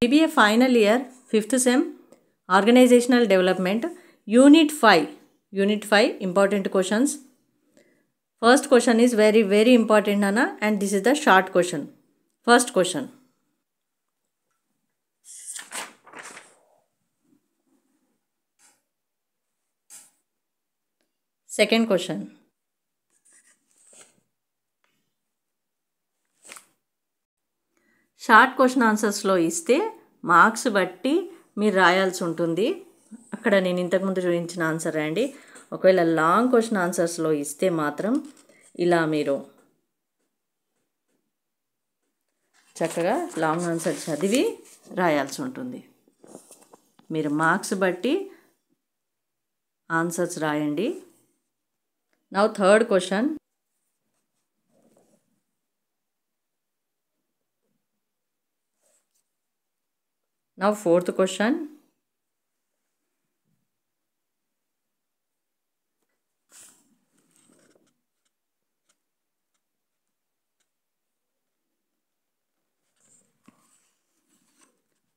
BBA final year 5th sem organizational development unit 5 important questions. First question is very important Anna, and this is the short question. First question. Second question. Short question ఆన్సర్స్లో ఇస్తే marks బట్టి మీరు రాయాల్సి ఉంటుంది. అక్కడ నేను ఇంతకుముందు చూపించిన ఆన్సర్ రాయండి. ఒకవేళ లాంగ్ క్వశ్చన్ ఆన్సర్స్లో ఇస్తే మాత్రం ఇలా మీరు చక్కగా లాంగ్ ఆన్సర్ చదివి రాయాల్సి ఉంటుంది. మీరు మార్క్స్ బట్టి ఆన్సర్స్ రాయండి. Now third question. Now fourth question.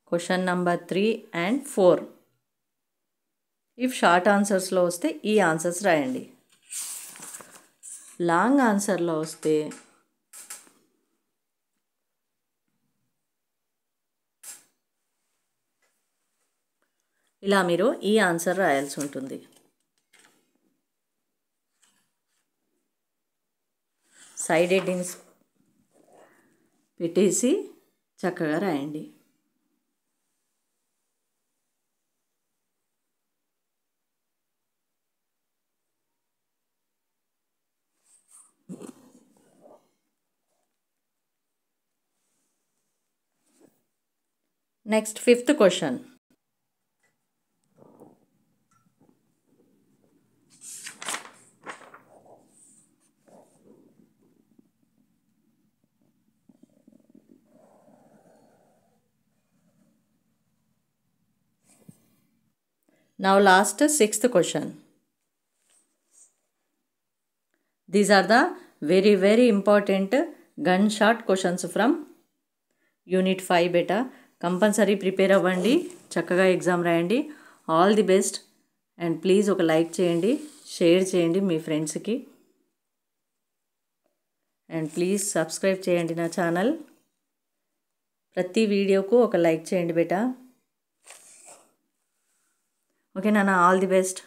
Question number 3 and 4. If short answers లో వస్తే ఈ ఆన్సర్స్ రాయండి. లాంగ్ ఆన్సర్లో వస్తే ఇలా మీరు ఈ ఆన్సర్ రాయాల్సి ఉంటుంది. సైడ్ హెడ్డింగ్స్ పెట్టేసి చక్కగా రాయండి. Next fifth question. Now last sixth question. These are the very important gunshot questions from Unit 5 beta. Compulsory prepare అవ్వండి, చక్కగా ఎగ్జామ్ రాయండి. All the best. And please ఒక లైక్ చేయండి, షేర్ చేయండి మీ ఫ్రెండ్స్కి, అండ్ ప్లీజ్ సబ్స్క్రైబ్ చేయండి నా ఛానల్. ప్రతి వీడియోకు ఒక లైక్ చేయండి బేటా. ఓకే నాన్న, ఆల్ ది బెస్ట్.